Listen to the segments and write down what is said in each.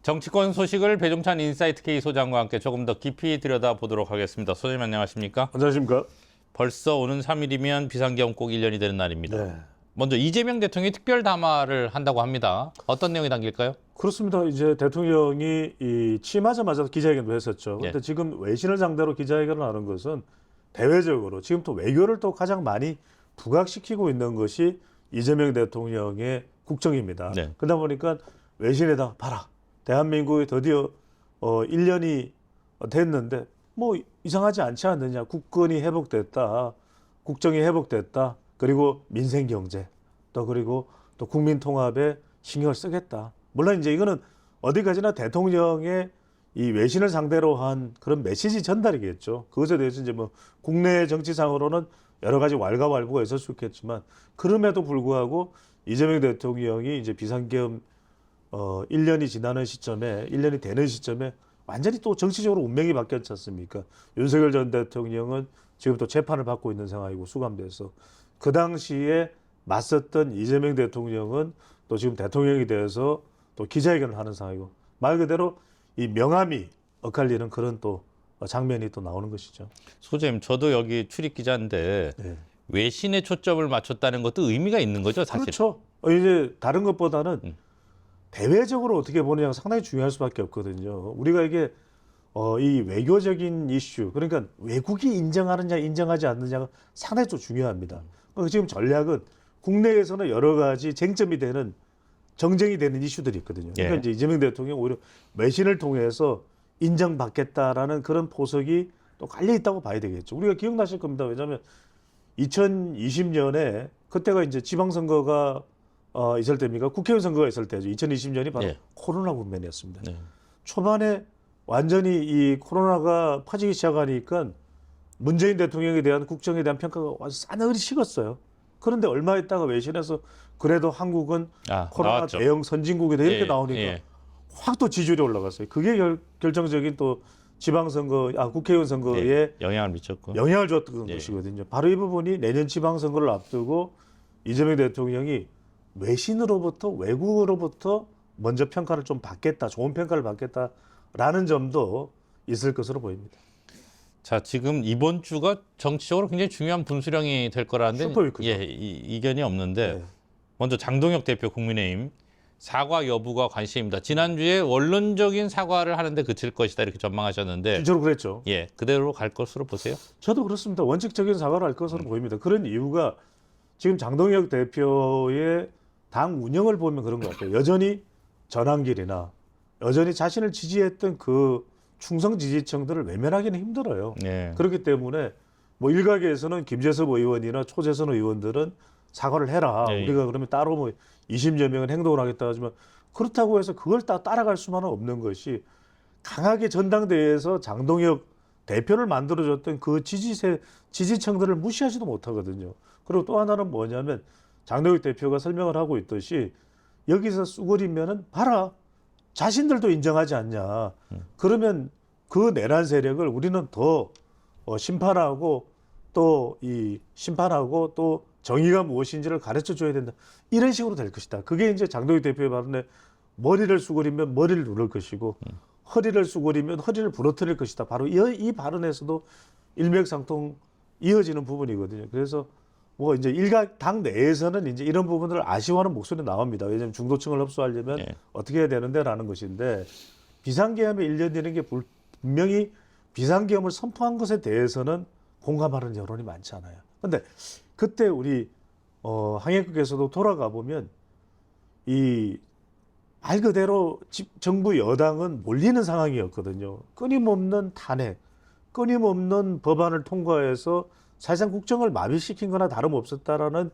정치권 소식을 배종찬 인사이트 K 소장과 함께 조금 더 깊이 들여다보도록 하겠습니다. 소장님 안녕하십니까? 안녕하십니까? 벌써 오는 3일이면 비상계엄 꼭 1년이 되는 날입니다. 네. 먼저 이재명 대통령이 특별 담화를 한다고 합니다. 어떤 내용이 담길까요? 그렇습니다. 이제 대통령이 취임하자마자 기자회견도 했었죠. 그런데 지금 외신을 상대로 기자회견을 하는 것은 대외적으로 지금 또 외교를 또 가장 많이 부각시키고 있는 것이 이재명 대통령의 국정입니다. 네. 그러다 보니까 외신에다 봐라. 대한민국이 드디어 1년이 됐는데 뭐 이상하지 않지 않느냐. 국권이 회복됐다. 국정이 회복됐다. 그리고 민생 경제 또 그리고 또 국민 통합에 신경을 쓰겠다. 물론 이제 이거는 어디까지나 대통령의 이 외신을 상대로 한 그런 메시지 전달이겠죠. 그것에 대해서 이제 뭐 국내 정치상으로는 여러 가지 왈가왈부가 있을 수 있겠지만 그럼에도 불구하고 이재명 대통령이 이제 비상계엄 1년이 지나는 시점에 1년이 되는 시점에 완전히 또 정치적으로 운명이 바뀌었지 않습니까? 윤석열 전 대통령은 지금 또 재판을 받고 있는 상황이고 수감돼서 그 당시에 맞섰던 이재명 대통령은 또 지금 대통령이 돼서 또 기자회견을 하는 상황이고 말 그대로 이 명함이 엇갈리는 그런 또 장면이 또 나오는 것이죠. 소장님, 저도 여기 출입 기자인데 네. 외신에 초점을 맞췄다는 것도 의미가 있는 거죠, 사실. 그렇죠. 이제 다른 것보다는 대외적으로 어떻게 보느냐가 상당히 중요할 수밖에 없거든요. 우리가 이게 이 외교적인 이슈, 그러니까 외국이 인정하느냐 인정하지 않느냐가 상당히 좀 중요합니다. 그러니까 지금 전략은 국내에서는 여러 가지 쟁점이 되는 정쟁이 되는 이슈들이 있거든요. 그러니까 이제 이재명 대통령 오히려 외신을 통해서 인정받겠다라는 그런 포석이 또 깔려 있다고 봐야 되겠죠. 우리가 기억나실 겁니다. 왜냐하면 2020년에 그때가 이제 지방선거가 있을 때입니까? 국회의원 선거가 있을 때죠. 2020년이 바로 코로나 국면이었습니다. 초반에 완전히 이 코로나가 퍼지기 시작하니까 문재인 대통령에 대한 국정에 대한 평가가 완전 싸늘히 식었어요. 그런데 얼마 있다가 외신에서 그래도 한국은 코로나 나왔죠. 대응 선진국이다 이렇게 나오니까 확 또 지지율이 올라갔어요. 그게 결정적인 또 지방선거, 국회의원 선거에 영향을 미쳤고. 영향을 줬던 것이거든요. 바로 이 부분이 내년 지방선거를 앞두고 이재명 대통령이 외신으로부터 외국으로부터 먼저 평가를 좀 받겠다, 좋은 평가를 받겠다라는 점도 있을 것으로 보입니다. 자, 지금 이번 주가 정치적으로 굉장히 중요한 분수령이 될 거라는데 슈퍼위크죠. 이견이 없는데 먼저 장동혁 대표 국민의힘 사과 여부가 관심입니다. 지난주에 원론적인 사과를 하는데 그칠 것이다 이렇게 전망하셨는데 실제로 그랬죠. 그대로 갈 것으로 보세요? 저도 그렇습니다. 원칙적인 사과를 할 것으로 보입니다. 그런 이유가 지금 장동혁 대표의 당 운영을 보면 그런 것 같아요. 여전히 전환길이나 여전히 자신을 지지했던 그 충성 지지층들을 외면하기는 힘들어요. 그렇기 때문에 뭐 일각에서는 김재섭 의원이나 초재선 의원들은 사과를 해라. 우리가 그러면 따로 뭐 20여 명은 행동을 하겠다 하지만 그렇다고 해서 그걸 따라갈 수만은 없는 것이 강하게 전당대회에서 장동혁 대표를 만들어줬던 그 지지층들을 무시하지도 못하거든요. 그리고 또 하나는 뭐냐면 장동혁 대표가 설명을 하고 있듯이 여기서 쑥거리면은 봐라. 자신들도 인정하지 않냐. 그러면 그 내란 세력을 우리는 더 심판하고 또 정의가 무엇인지를 가르쳐 줘야 된다. 이런 식으로 될 것이다. 그게 이제 장동혁 대표의 발언에 머리를 쑤그리면 머리를 누를 것이고 허리를 쑤그리면 허리를 부러뜨릴 것이다. 바로 이 발언에서도 일맥상통 이어지는 부분이거든요. 그래서 뭐 이제 일각 당 내에서는 이제 이런 부분들을 아쉬워하는 목소리 나옵니다. 왜냐하면 중도층을 흡수하려면 어떻게 해야 되는데라는 것인데 비상계엄의 1년이라는 게 분명히 비상계엄을 선포한 것에 대해서는 공감하는 여론이 많지 않아요. 그런데 그때 우리 항해국에서도 돌아가 보면 이 말 그대로 정부 여당은 몰리는 상황이었거든요. 끊임없는 탄핵, 끊임없는 법안을 통과해서 사실상 국정을 마비시킨 거나 다름없었다라는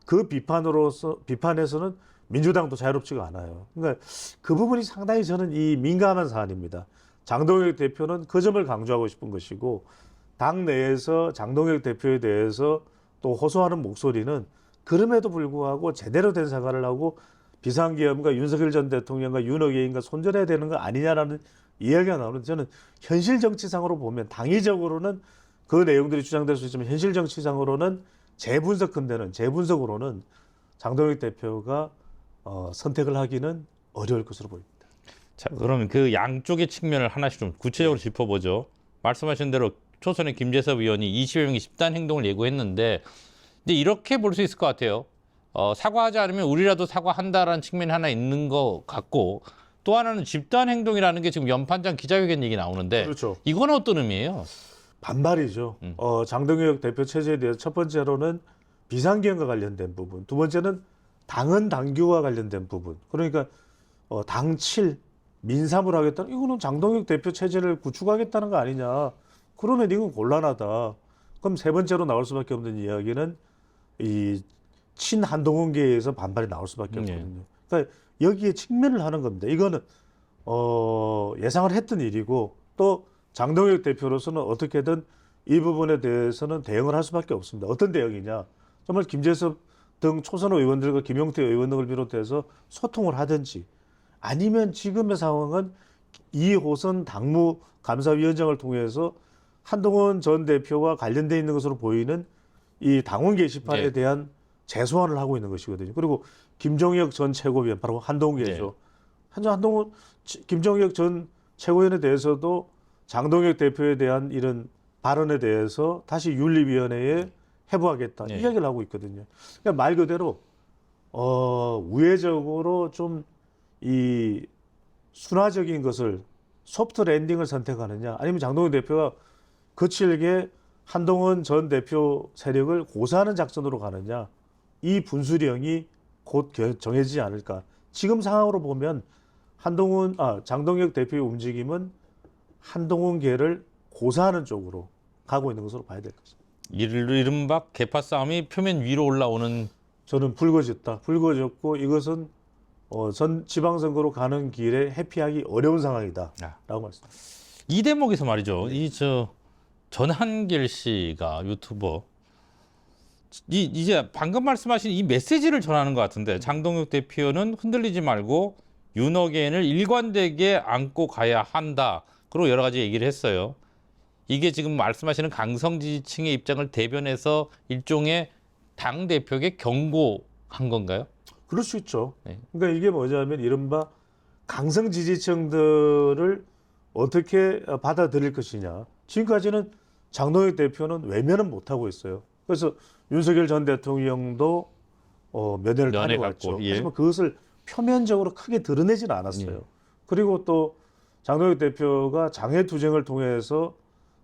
그 비판에서는 민주당도 자유롭지가 않아요. 그러니까 그 부분이 상당히 저는 이 민감한 사안입니다. 장동혁 대표는 그 점을 강조하고 싶은 것이고 당 내에서 장동혁 대표에 대해서 또 호소하는 목소리는 그럼에도 불구하고 제대로 된 사과를 하고 비상계엄과 윤석열 전 대통령과 윤핵관과 손절해야 되는 거 아니냐라는 이야기가 나오는데 저는 현실 정치상으로 보면 당위적으로는 그 내용들이 주장될 수 있지만 현실 정치상으로는 재분석으로는 장동혁 대표가 선택을 하기는 어려울 것으로 보입니다. 자, 그러면 그 양쪽의 측면을 하나씩 좀 구체적으로 짚어보죠. 말씀하신 대로 초선의 김재섭 의원이 20여 명의 집단 행동을 예고했는데, 근데 이렇게 볼 수 있을 것 같아요. 사과하지 않으면 우리라도 사과한다라는 측면이 하나 있는 것 같고, 또 하나는 집단 행동이라는 게 지금 연판장 기자회견 얘기 나오는데, 그렇죠. 이건 어떤 의미예요? 반발이죠. 장동혁 대표 체제에 대해서 첫 번째로는 비상경과 관련된 부분, 두 번째는 당헌 당규와 관련된 부분. 그러니까 당칠 민삼을 하겠다는 이거는 장동혁 대표 체제를 구축하겠다는 거 아니냐. 그러면 이건 곤란하다. 그럼 세 번째로 나올 수밖에 없는 이야기는 이 친한동훈계에서 반발이 나올 수밖에 없거든요. 그러니까 여기에 직면을 하는 겁니다. 이거는 예상을 했던 일이고 또 장동혁 대표로서는 어떻게든 이 부분에 대해서는 대응을 할 수밖에 없습니다. 어떤 대응이냐? 정말 김재섭 등 초선 의원들과 김용태 의원 등을 비롯해서 소통을 하든지 아니면 지금의 상황은 2호선 당무 감사위원장을 통해서 한동훈 전 대표와 관련돼 있는 것으로 보이는 이 당원 게시판에 대한 재소환을 하고 있는 것이거든요. 그리고 김종혁 전 최고위원 바로 한동훈계죠. 김종혁 전 최고위원에 대해서도 장동혁 대표에 대한 이런 발언에 대해서 다시 윤리위원회에 해부하겠다 이야기를 하고 있거든요. 그러니까 말 그대로 우회적으로 좀 이 순화적인 것을 소프트 랜딩을 선택하느냐 아니면 장동혁 대표가 거칠게 한동훈 전 대표 세력을 고사하는 작전으로 가느냐 이 분수령이 곧 정해지지 않을까. 지금 상황으로 보면 장동혁 대표의 움직임은 한동훈계를 고사하는 쪽으로 가고 있는 것으로 봐야 될 것입니다. 이른바 개파 싸움이 표면 위로 올라오는. 저는 불거졌고 이것은 전 지방선거로 가는 길에 회피하기 어려운 상황이다라고 말씀드립니다. 이 대목에서 말이죠. 전한길 씨가 유튜버 이제 방금 말씀하신 이 메시지를 전하는 것 같은데 장동혁 대표는 흔들리지 말고 윤호개인을 일관되게 안고 가야 한다. 그리고 여러 가지 얘기를 했어요. 이게 지금 말씀하시는 강성 지지층의 입장을 대변해서 일종의 당 대표에게 경고한 건가요? 그럴 수 있죠. 그러니까 이게 뭐냐면 이른바 강성 지지층들을 어떻게 받아들일 것이냐. 지금까지는 장동혁 대표는 외면은 못하고 있어요. 그래서 윤석열 전 대통령도 면회를 다녀왔죠. 하지만 그것을 표면적으로 크게 드러내지는 않았어요. 그리고 또 장동혁 대표가 장외투쟁을 통해서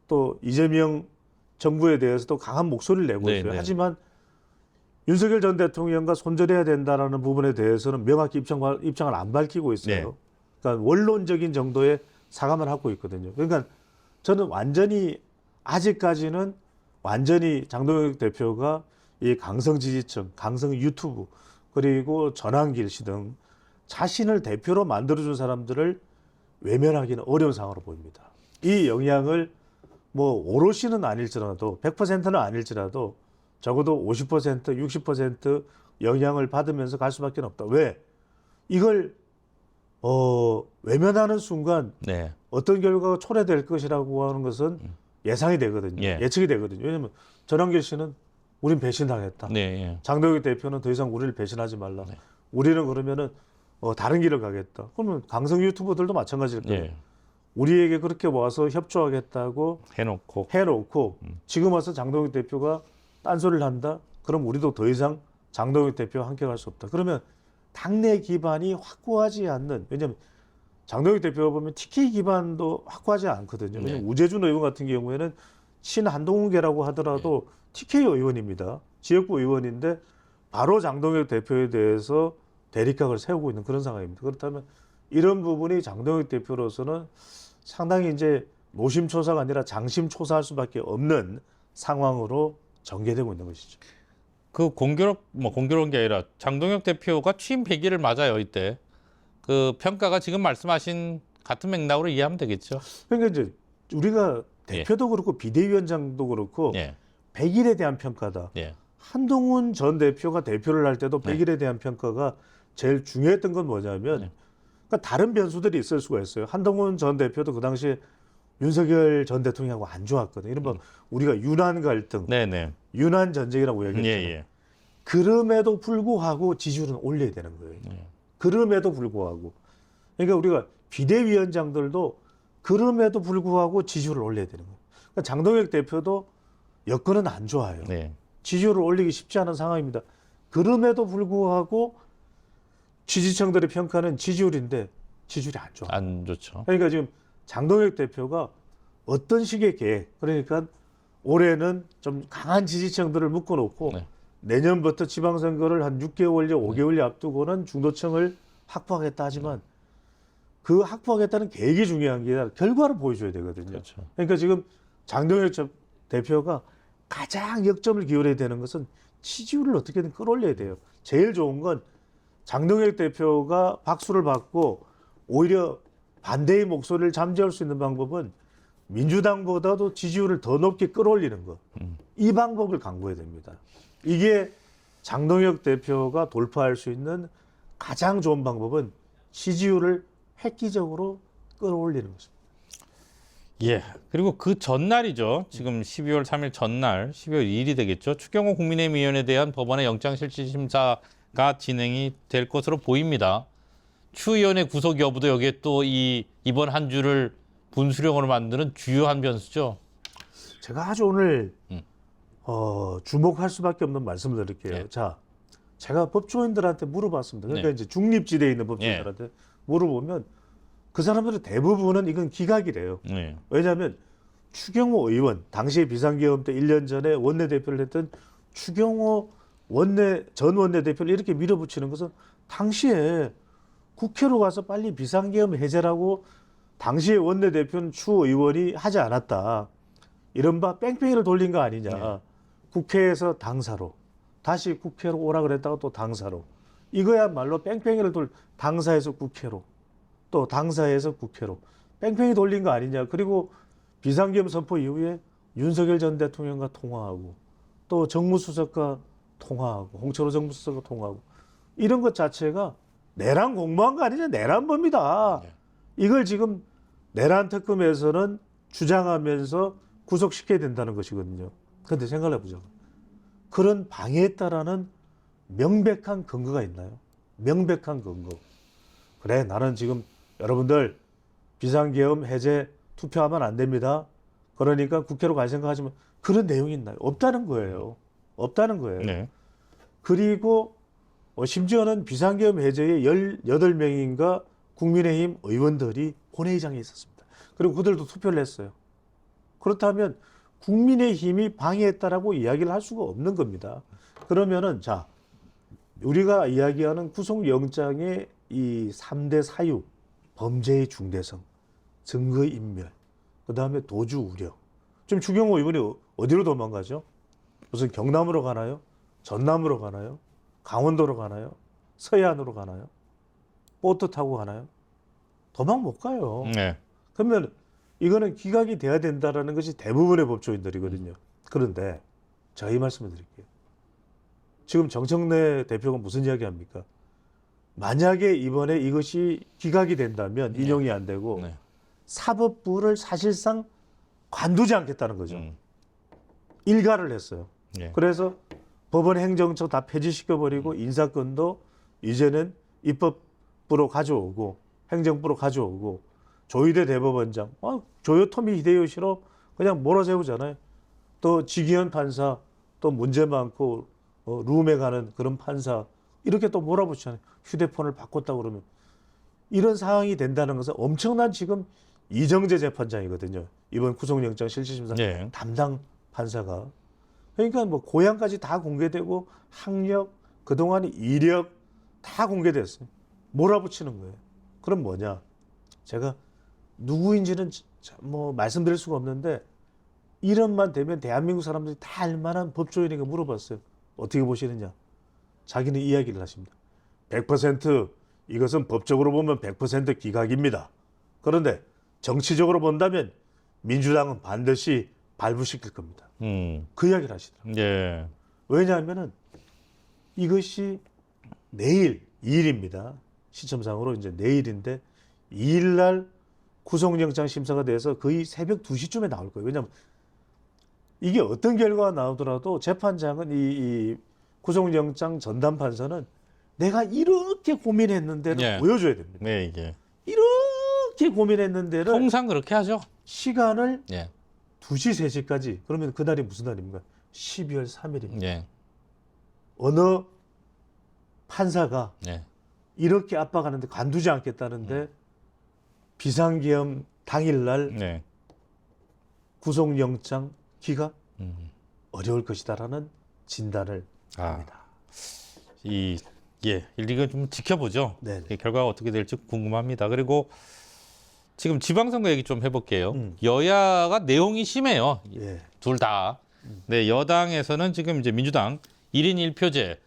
또 이재명 정부에 대해서도 강한 목소리를 내고 있어요. 하지만 윤석열 전 대통령과 손절해야 된다는 부분에 대해서는 명확히 입장을 안 밝히고 있어요. 그러니까 원론적인 정도의 사과만 하고 있거든요. 그러니까 저는 아직까지는 완전히 장동혁 대표가 이 강성 지지층, 강성 유튜브 그리고 전환길 씨 등 자신을 대표로 만들어준 사람들을 외면하기는 어려운 상황으로 보입니다. 이 영향을 뭐 오롯이는 아닐지라도 100%는 아닐지라도 적어도 50%, 60% 영향을 받으면서 갈 수밖에 없다. 왜? 이걸 외면하는 순간 어떤 결과가 초래될 것이라고 하는 것은 예상이 되거든요. 예측이 되거든요. 왜냐하면 전환길 씨는 우린 배신당했다. 장동혁 대표는 더 이상 우리를 배신하지 말라. 우리는 그러면은 다른 길을 가겠다. 그러면 강성 유튜버들도 마찬가지일 거예요. 우리에게 그렇게 와서 협조하겠다고 해놓고 지금 와서 장동혁 대표가 딴소리를 한다. 그럼 우리도 더 이상 장동혁 대표와 함께 갈 수 없다. 그러면 당내 기반이 확고하지 않는, 왜냐하면 장동혁 대표가 보면 TK 기반도 확고하지 않거든요. 왜냐하면 우재준 의원 같은 경우에는 친한동훈계라고 하더라도 TK 의원입니다. 지역구 의원인데 바로 장동혁 대표에 대해서 대립각을 세우고 있는 그런 상황입니다. 그렇다면 이런 부분이 장동혁 대표로서는 상당히 이제 노심초사가 아니라 장심초사할 수밖에 없는 상황으로 전개되고 있는 것이죠. 그 공교로운 게 아니라 장동혁 대표가 취임 100일을 맞아요, 이때. 그 평가가 지금 말씀하신 같은 맥락으로 이해하면 되겠죠. 그러니까 이제 우리가 대표도 그렇고 비대위원장도 그렇고 100일에 대한 평가다. 한동훈 전 대표가 대표를 할 때도 100일에 대한 평가가 제일 중요했던 건 뭐냐면 그러니까 다른 변수들이 있을 수가 있어요. 한동훈 전 대표도 그 당시에 윤석열 전 대통령하고 안 좋았거든요. 이른바 우리가 유난 갈등, 유난 전쟁이라고 얘기했잖아요. 그럼에도 불구하고 지지율은 올려야 되는 거예요. 그럼에도 불구하고. 그러니까 우리가 비대위원장들도 그럼에도 불구하고 지지율을 올려야 되는 거예요. 그러니까 장동혁 대표도 여건은 안 좋아요. 네. 지지율을 올리기 쉽지 않은 상황입니다. 그럼에도 불구하고 지지층들의 평가는 지지율인데 지지율이 안 좋아. 안 좋죠. 그러니까 지금 장동혁 대표가 어떤 식의 계획, 그러니까 올해는 좀 강한 지지층들을 묶어놓고 네. 내년부터 지방선거를 한 6개월여, 5개월여 앞두고는 중도층을 확보하겠다 하지만 그 확보하겠다는 계획이 중요한 게 아니라 결과를 보여줘야 되거든요. 그렇죠. 그러니까 지금 장동혁 대표가 가장 역점을 기울여야 되는 것은 지지율을 어떻게든 끌어올려야 돼요. 제일 좋은 건 장동혁 대표가 박수를 받고 오히려 반대의 목소리를 잠재울 수 있는 방법은 민주당보다도 지지율을 더 높게 끌어올리는 것. 이 방법을 강구해야 됩니다. 이게 장동혁 대표가 돌파할 수 있는 가장 좋은 방법은 지지율을 획기적으로 끌어올리는 것입니다. 예. 그리고 그 전날이죠. 지금 12월 3일 전날, 12월 2일이 되겠죠. 추경호 국민의힘 의원에 대한 법원의 영장실질심사가 진행이 될 것으로 보입니다. 추 의원의 구속 여부도 여기에 또 이번 한 주를 분수령으로 만드는 주요한 변수죠. 제가 아주 오늘 주목할 수밖에 없는 말씀을 드릴게요. 예. 자, 제가 법조인들한테 물어봤습니다. 그러니까 네. 이제 중립지대에 있는 법조인들한테 물어보면 그 사람들의 대부분은 이건 기각이래요. 네. 왜냐하면 추경호 의원, 당시에 비상계엄 때 1년 전에 원내대표를 했던 추경호 전 원내대표를 이렇게 밀어붙이는 것은 당시에 국회로 가서 빨리 비상계엄 해제라고 당시에 원내대표는 추 의원이 하지 않았다. 이른바 뺑뺑이를 돌린 거 아니냐. 네. 국회에서 당사로 다시 국회로 오라 그랬다가 또 당사로. 이거야말로 뺑뺑이를 당사에서 국회로 또 당사에서 국회로 뺑뺑이 돌린 거 아니냐. 그리고 비상계엄 선포 이후에 윤석열 전 대통령과 통화하고 또 정무수석과 통화하고 홍철호 정무수석과 통화하고 이런 것 자체가 내란 공모한 거 아니냐. 내란범이다. 네. 이걸 지금 내란 특검에서는 주장하면서 구속시켜야 된다는 것이거든요. 그런데 생각을 해보자고. 그런 방해했다라는 명백한 근거가 있나요? 명백한 근거. 그래, 나는 지금 여러분들 비상계엄 해제 투표하면 안 됩니다. 그러니까 국회로 갈 생각하지만 그런 내용이 있나요? 없다는 거예요. 없다는 거예요. 네. 그리고 심지어는 비상계엄 해제에 18명인가 국민의힘 의원들이 본회의장에 있었습니다. 그리고 그들도 투표를 했어요. 그렇다면 국민의힘이 방해했다라고 이야기를 할 수가 없는 겁니다. 그러면은 자, 우리가 이야기하는 구속영장의 이 3대 사유, 범죄의 중대성, 증거의 인멸, 그다음에 도주 우려. 지금 추경호 의원이 어디로 도망가죠? 무슨 경남으로 가나요? 전남으로 가나요? 강원도로 가나요? 서해안으로 가나요? 보트 타고 가나요? 도망 못 가요. 네. 그러면 이거는 기각이 돼야 된다라는 것이 대부분의 법조인들이거든요. 그런데 제가 이 말씀을 드릴게요. 지금 정청래 대표가 무슨 이야기 합니까? 만약에 이번에 이것이 기각이 된다면 인용이 안 되고 네. 사법부를 사실상 관두지 않겠다는 거죠. 일가를 했어요. 네. 그래서 법원 행정처 다 폐지시켜버리고 인사권도 이제는 입법부로 가져오고 행정부로 가져오고 조희대 대법원장, 조요토미 히데요시로 그냥 몰아세우잖아요. 또 지기현 판사, 또 문제 많고 룸에 가는 그런 판사 이렇게 또 몰아붙이잖아요. 휴대폰을 바꿨다고 그러면 이런 상황이 된다는 것은 엄청난 지금 이정재 재판장이거든요. 이번 구속영장 실질심사 네. 담당 판사가. 그러니까 뭐 고향까지 다 공개되고 학력, 그동안의 이력 다 공개됐어요. 몰아붙이는 거예요. 그럼 뭐냐? 제가 누구인지는 뭐 말씀드릴 수가 없는데 이름만 되면 대한민국 사람들이 다 알만한 법조인에게 물어봤어요. 어떻게 보시느냐? 자기는 이야기를 하십니다. 100% 이것은 법적으로 보면 100% 기각입니다. 그런데 정치적으로 본다면 민주당은 반드시 발부시킬 겁니다. 그 이야기를 하시더라고요. 예. 왜냐하면은 이것이 내일 2일입니다. 시점상으로 이제 내일인데 2일 날 구속영장 심사가 돼서 거의 새벽 2시쯤에 나올 거예요. 왜냐하면 이게 어떤 결과가 나오더라도 재판장은 이 구속영장 전담 판사는 내가 이렇게 고민했는데를 예. 보여줘야 됩니다. 네, 이게. 그렇게 고민했는 데를 통상 그렇게 하죠. 시간을 예. 2시, 3시까지 그러면 그날이 무슨 날입니까? 12월 3일입니다. 예. 어느 판사가 예. 이렇게 압박하는데 관두지 않겠다는데 비상계엄 당일날 네. 구속영장 기각 음. 어려울 것이다라는 진단을 합니다. 예, 이거 좀 지켜보죠. 네. 이 결과가 어떻게 될지 궁금합니다. 그리고 지금 지방선거 얘기 좀 해볼게요. 여야가 내용이 심해요. 예. 둘 다. 네, 여당에서는 지금 이제 민주당 1인 1표제,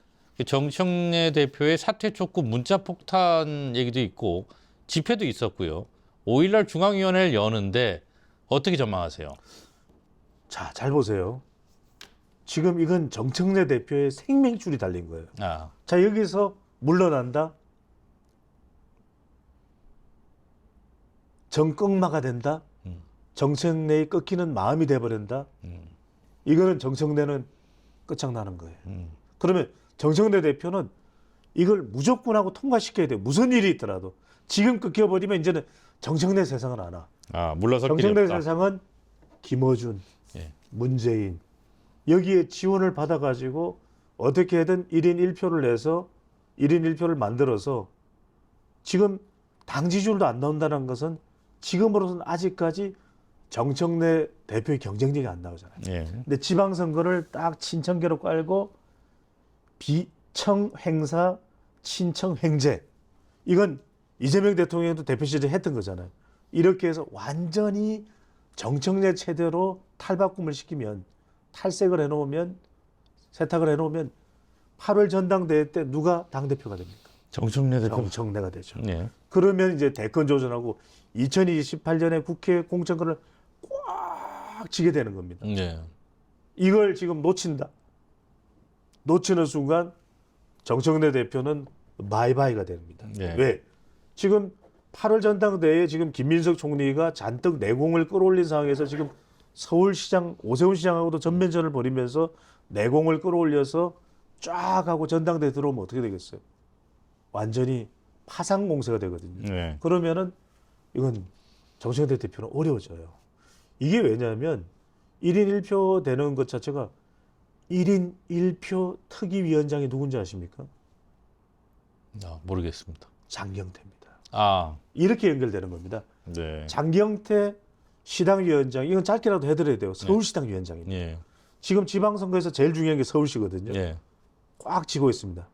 정청래 대표의 사퇴 촉구 문자 폭탄 얘기도 있고 집회도 있었고요. 5일날 중앙위원회를 여는데 어떻게 전망하세요? 자, 잘 보세요. 지금 이건 정청래 대표의 생명줄이 달린 거예요. 아, 자, 여기서 물러난다. 정꺽마가 된다. 정청래의 꺾이는 마음이 돼버린다. 이거는 정청래는 끝장나는 거예요. 그러면 정청래 대표는 이걸 무조건 하고 통과시켜야 돼요. 무슨 일이 있더라도. 지금 꺾여버리면 이제는 정청래 세상은 안 와. 물러설 길이 정청래 없다. 세상은 김어준, 예. 문재인 여기에 지원을 받아가지고 어떻게든 1인 1표를 내서 1인 1표를 만들어서 지금 당 지지율도 안 나온다는 것은 지금으로서는 아직까지 정청래 대표의 경쟁력이 안 나오잖아요. 예. 근데 지방선거를 딱 친청계로 깔고 비청행사, 친청행제 이건 이재명 대통령도 대표 시절에 했던 거잖아요. 이렇게 해서 완전히 정청래 체대로 탈바꿈을 시키면 탈색을 해놓으면 세탁을 해놓으면 8월 전당대회 때 누가 당대표가 됩니까? 정청래 대표. 정청래가 되죠. 예. 그러면 이제 대권 조전하고 2028년에 국회 공천권을 꽉 쥐게 되는 겁니다. 예. 이걸 지금 놓친다. 놓치는 순간 정청래 대표는 바이바이가 됩니다. 예. 왜? 지금 8월 전당대회에 지금 김민석 총리가 잔뜩 내공을 끌어올린 상황에서 지금 서울시장 오세훈 시장하고도 전면전을 벌이면서 내공을 끌어올려서 쫙 하고 전당대회 들어오면 어떻게 되겠어요? 완전히 파상 공세가 되거든요. 예. 그러면은 이건 정청래 대표는 어려워져요. 이게 왜냐하면 1인 1표 되는 것 자체가 1인 1표 특위위원장이 누군지 아십니까? 모르겠습니다. 장경태입니다. 아, 이렇게 연결되는 겁니다. 네. 장경태 시당위원장 이건 짧게라도 해드려야 돼요. 서울시당 위원장입니다. 예. 지금 지방선거에서 제일 중요한 게 서울시거든요. 예. 꽉 쥐고 있습니다.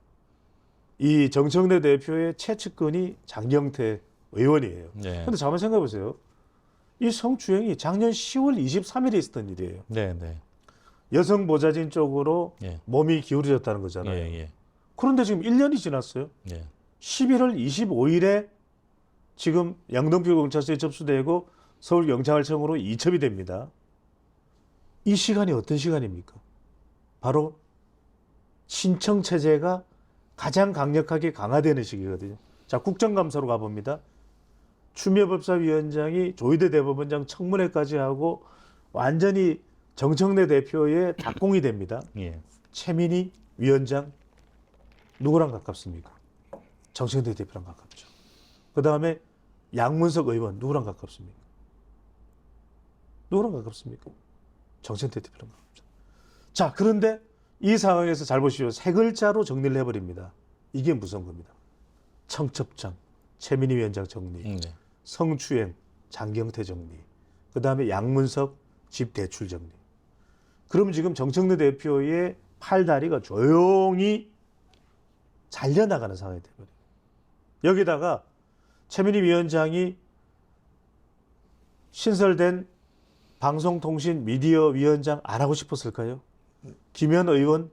이 정청래 대표의 최측근이 장경태 의원이에요. 예. 그런데 잠깐 생각해 보세요. 이 성추행이 작년 10월 23일에 있었던 일이에요. 네, 네. 여성 보좌진 쪽으로 예. 몸이 기울어졌다는 예, 거잖아요. 예. 그런데 지금 1년이 지났어요. 예. 11월 25일에 지금 양동표 경찰서에 접수되고 서울경찰청으로 이첩이 됩니다. 이 시간이 어떤 시간입니까? 바로 신청 체제가 가장 강력하게 강화되는 시기거든요. 자, 국정감사로 가봅니다. 추미애법사위원장이 조희대 대법원장 청문회까지 하고 완전히 정청래 대표의 đặc 공이 됩니다. 예. 최민희 위원장 누구랑 가깝습니까? 정청래 대표랑 가깝죠. 그 다음에 양문석 의원 누구랑 가깝습니까? 누구랑 가깝습니까? 정청래 대표랑 가깝죠. 자, 그런데 이 상황에서 잘 보시오. 세 글자로 정리를 해버립니다. 이게 무서운 겁니다. 청첩장, 최민희 위원장 정리, 네. 성추행, 장경태 정리, 그 다음에 양문석 집 대출 정리. 그럼 지금 정청래 대표의 팔다리가 조용히 잘려나가는 상황이 되버려요. 여기다가 최민희 위원장이 신설된 방송통신미디어위원장 안 하고 싶었을까요? 김현 의원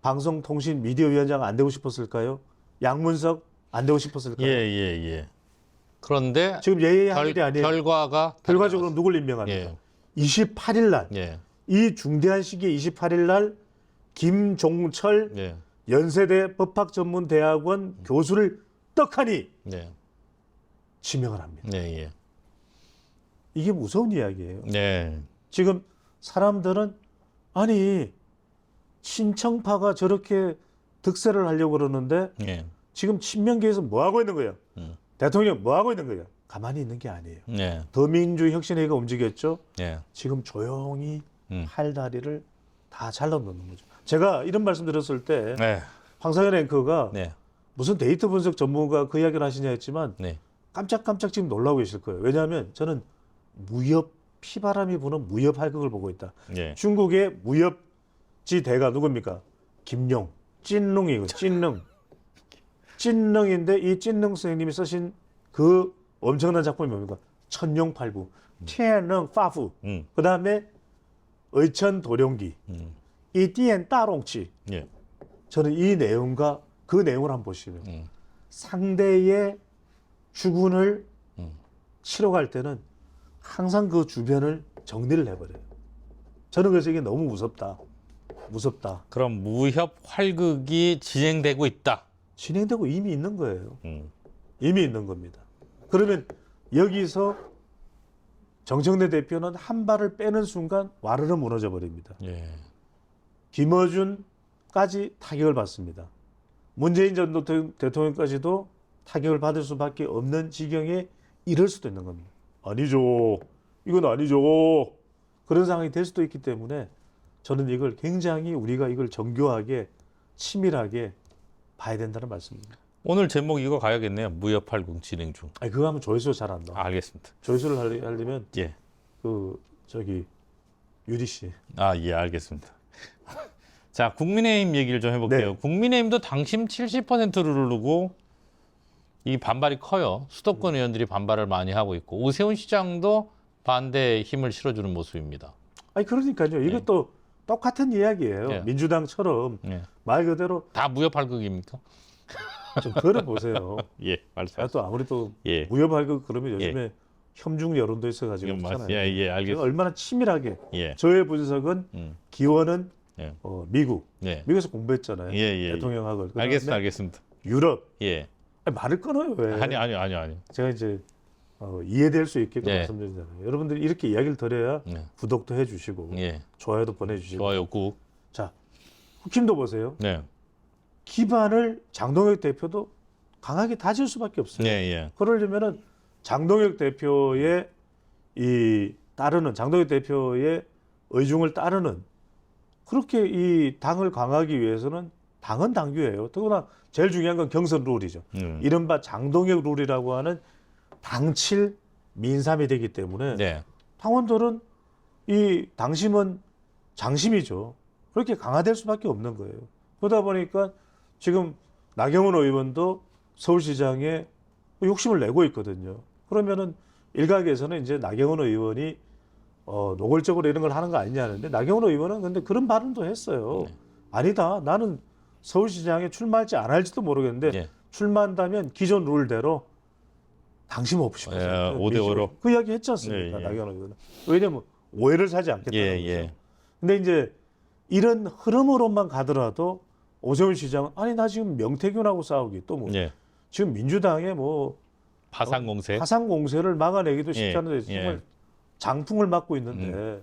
방송통신미디어위원장 안 되고 싶었을까요? 양문석 안 되고 싶었을까요? 예, 예, 예. 그런데 지금 예의할 일이 아니에요. 결과가 결과적으로 누굴 임명합니까? 예. 28일 날, 예. 이 중대한 시기에 28일 날 김종철 예. 연세대 법학전문대학원 교수를 떡하니 네. 지명을 합니다. 네, 예. 이게 무서운 이야기예요. 네. 지금 사람들은 아니 친청파가 저렇게 득세를 하려고 그러는데 예. 지금 친명계에서 뭐 하고 있는 거예요? 대통령 뭐 하고 있는 거예요? 가만히 있는 게 아니에요. 예. 더민주혁신회의가 움직였죠. 예. 지금 조용히 음. 팔다리를 다 잘라 놓는 거죠. 제가 이런 말씀 드렸을 때 네. 황상현 앵커가 네. 무슨 데이터 분석 전문가 그 이야기를 하시냐 했지만 네. 깜짝깜짝 지금 놀라고 계실 거예요. 왜냐하면 저는 무협 피바람이 부는 무협 활극을 보고 있다. 예. 중국의 무협지 대가 누굽니까? 김용, 찐릉이고 찐릉. 찐릉인데 이 찐릉 선생님이 쓰신 그 엄청난 작품이 뭡니까? 천룡팔부,天能 파부. 그 다음에 의천 도룡기, 이띠엔 따롱치. 예. 저는 이 내용과 그 내용을 한번 보시면 상대의 주군을 치러 갈 때는 항상 그 주변을 정리를 해버려요. 저는 그래서 이게 너무 무섭다. 무섭다. 그럼 무협 활극이 진행되고 있다. 진행되고 이미 있는 거예요. 이미 있는 겁니다. 그러면 여기서 정청래 대표는 한 발을 빼는 순간 와르르 무너져 버립니다. 예. 김어준까지 타격을 받습니다. 문재인 전 대통령까지도 타격을 받을 수밖에 없는 지경에 이를 수도 있는 겁니다. 아니죠. 이건 아니죠. 그런 상황이 될 수도 있기 때문에 저는 이걸 굉장히 우리가 이걸 정교하게 치밀하게 봐야 된다는 말씀입니다. 오늘 제목 이거 가야겠네요. 무협 활극 진행 중. 아니 그거 하면 조회수 잘 안 나와. 알겠습니다. 조회수를 하려면 예. 그 저기 유리 씨. 아, 예, 알겠습니다. 자, 국민의힘 얘기를 좀 해볼게요. 네. 국민의힘도 당심 70%를 누르고 이 반발이 커요. 수도권 의원들이 반발을 많이 하고 있고 오세훈 시장도 반대에 힘을 실어주는 모습입니다. 아니 그러니까요. 이것도 똑같은 이야기예요. 예. 민주당처럼 예. 말 그대로 다 무협 활극입니까? 좀 걸어보세요. 예, 말씀. 제가 또 아무리 또 예. 무협활극 그러면 요즘에 협중 여론도 있어가지고 예, 그렇잖아요. 예, 예, 제가 알겠습니다. 얼마나 치밀하게 예. 저의 분석은 기원은 예. 미국, 예. 미국에서 공부했잖아요. 예, 예, 대통령학을. 그다음에 알겠습니다. 알겠습니다. 유럽. 예. 아니, 말을 끊어요 왜? 아니요. 제가 이제 이해될 수 있게끔 예. 말씀드리잖아요. 여러분들이 이렇게 이야기를 들어야 예. 구독도 해주시고 예. 좋아요도 보내주시고. 좋아요, 꾹. 자, 국힘도 보세요. 네. 기반을 장동혁 대표도 강하게 다질 수밖에 없어요. 예, 예. 그러려면은 장동혁 대표의 장동혁 대표의 의중을 따르는 그렇게 이 당을 강하기 위해서는 당은 당규예요. 더구나 제일 중요한 건 경선 룰이죠. 이른바 장동혁 룰이라고 하는 당칠 민삼이 되기 때문에 네. 당원들은 이 당심은 장심이죠. 그렇게 강화될 수밖에 없는 거예요. 그러다 보니까 지금 나경원 의원도 서울시장에 욕심을 내고 있거든요. 그러면은 일각에서는 이제 나경원 의원이 노골적으로 이런 걸 하는 거 아니냐는데 나경원 의원은 근데 그런 발언도 했어요. 아니다. 나는 서울시장에 출마할지 안 할지도 모르겠는데 예. 출마한다면 기존 룰대로 당심 50%. 예, 5대5로. 그 이야기 했지 않습니까? 예, 예. 나경원 의원은. 왜냐면 오해를 사지 않겠다는 예, 거죠. 예. 근데 이제 이런 흐름으로만 가더라도 오세훈 시장은 아니 나 지금 명태균하고 싸우기 또 뭐 예. 지금 민주당의 뭐 파상 공세. 파상 공세를 막아내기도 쉽지 예, 않은데 정말 예. 장풍을 맞고 있는데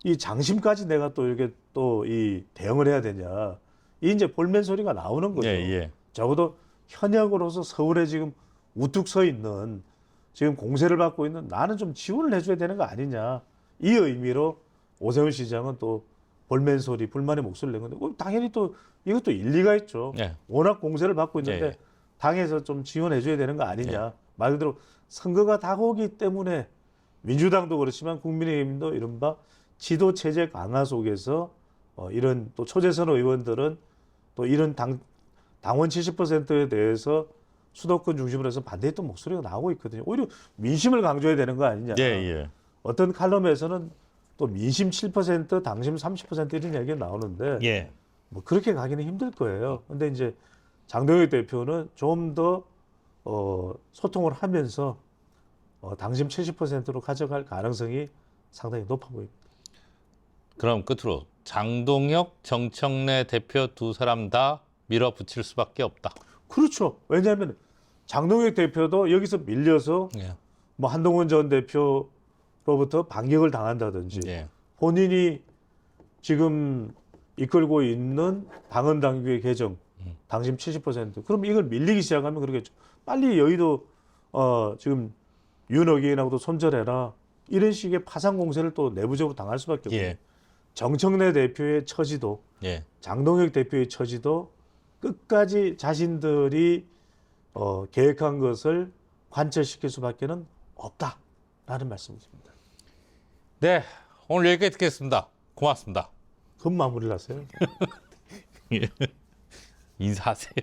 이 장심까지 내가 또 이렇게 또 이 대응을 해야 되냐 이 이제 볼멘 소리가 나오는 거죠. 예, 예. 적어도 현역으로서 서울에 지금 우뚝 서 있는 지금 공세를 받고 있는 나는 좀 지원을 해줘야 되는 거 아니냐 이 의미로 오세훈 시장은 또 볼멘 소리 불만의 목소리를 낸 건데 당연히 또 이것도 일리가 있죠. 예. 워낙 공세를 받고 있는데 예. 당에서 좀 지원해줘야 되는 거 아니냐. 말 그대로 선거가 다가오기 때문에 민주당도 그렇지만 국민의힘도 이른바 지도 체제 강화 속에서 이런 또 초재선 의원들은 또 이런 당원 70%에 대해서 수도권 중심으로 해서 반대했던 목소리가 나오고 있거든요. 오히려 민심을 강조해야 되는 거 아니냐. 예, 예. 어떤 칼럼에서는 또 민심 7%, 당심 30% 이런 이야기가 나오는데 예. 뭐 그렇게 가기는 힘들 거예요. 근데 이제 장동혁 대표는 좀 더 소통을 하면서 당심 70%로 가져갈 가능성이 상당히 높아 보입니다. 그럼 끝으로 장동혁, 정청래 대표 두 사람 다 밀어붙일 수밖에 없다. 그렇죠. 왜냐하면 장동혁 대표도 여기서 밀려서 예. 뭐 한동훈 전 대표로부터 반격을 당한다든지 예. 본인이 지금 이끌고 있는 당헌 당규의 개정 당심 70% 그럼 이걸 밀리기 시작하면 그러겠죠. 빨리 여의도 지금 윤호기인하고도 손절해라. 이런 식의 파상 공세를 또 내부적으로 당할 수밖에 없고 예. 정청래 대표의 처지도 예. 장동혁 대표의 처지도 끝까지 자신들이 계획한 것을 관철시킬 수밖에는 없다라는 말씀이십니다. 네, 오늘 여기까지 듣겠습니다. 고맙습니다. 그럼 마무리를 하세요. 인사하세요.